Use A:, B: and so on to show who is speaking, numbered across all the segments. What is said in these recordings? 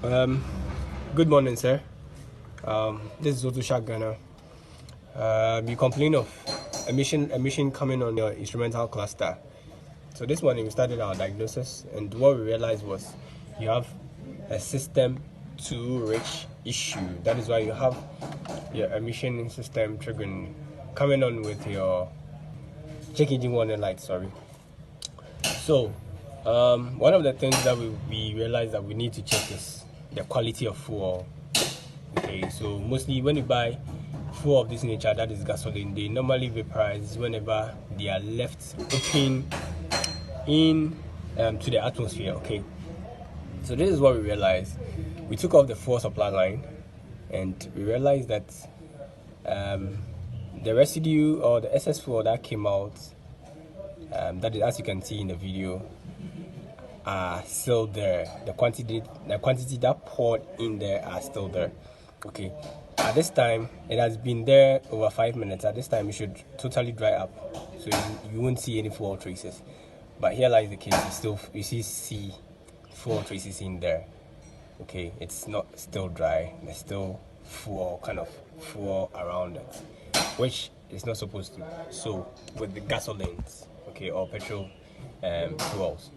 A: Um, Good morning, sir. This is Otto Shagana. You complain of emission coming on your instrumental cluster. So this morning we started our diagnosis, and what we realized was you have a system 2 rich issue. That is why you have your emission system triggering coming on with your check engine warning light. Sorry. So one of the things that we realized that we need to check is the quality of fuel. Okay, so mostly when you buy fuel of this nature, that is gasoline, they normally vaporize whenever they are left open in to the atmosphere. Okay, so this is what we realized. We took off the fuel supply line, and we realized that the residue or the excess fuel that came out, that is, as you can see in the video, are still there. The quantity that poured in there are still there. Okay, at this time it has been there over 5 minutes. At this time it should totally dry up, so you won't see any fuel traces. But here lies the case. You see fuel traces in there. Okay, it's not still dry. There's still kind of fuel around it, which is not supposed to. So with the gasolines, okay, or petrol fuels,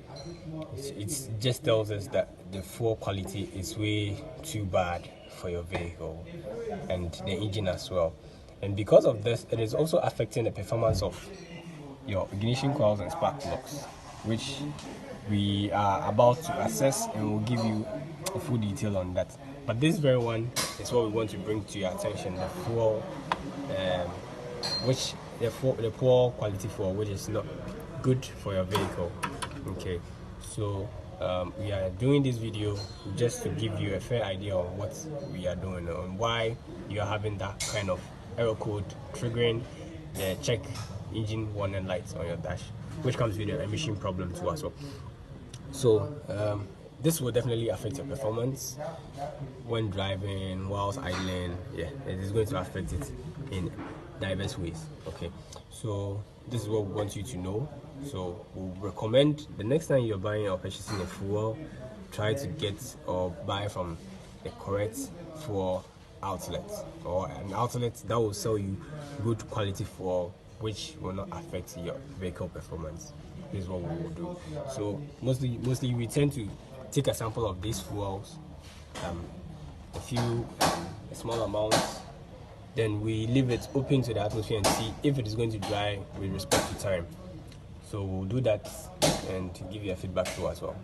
A: it just tells us that the fuel quality is way too bad for your vehicle and the engine as well. And because of this, it is also affecting the performance of your ignition coils and spark plugs, which we are about to assess, and we'll give you a full detail on that. But this very one is what we want to bring to your attention: the fuel, the poor quality fuel, which is not good for your vehicle. Okay, so we are doing this video just to give you a fair idea of what we are doing and why you are having that kind of error code triggering the check engine warning lights on your dash, which comes with an emission problem too as well. So this will definitely affect your performance when driving, whilst idling. Yeah, it is going to affect it in diverse ways. Okay, so this is what we want you to know. So we recommend the next time you're buying or purchasing a fuel, try to get or buy from a correct fuel outlet, or an outlet that will sell you good quality fuel, which will not affect your vehicle performance. This is what we will do. So mostly we tend to take a sample of these fuels, a small amounts, then we leave it open to the atmosphere and see if it is going to dry with respect to time. So we'll do that and give you a feedback too as well.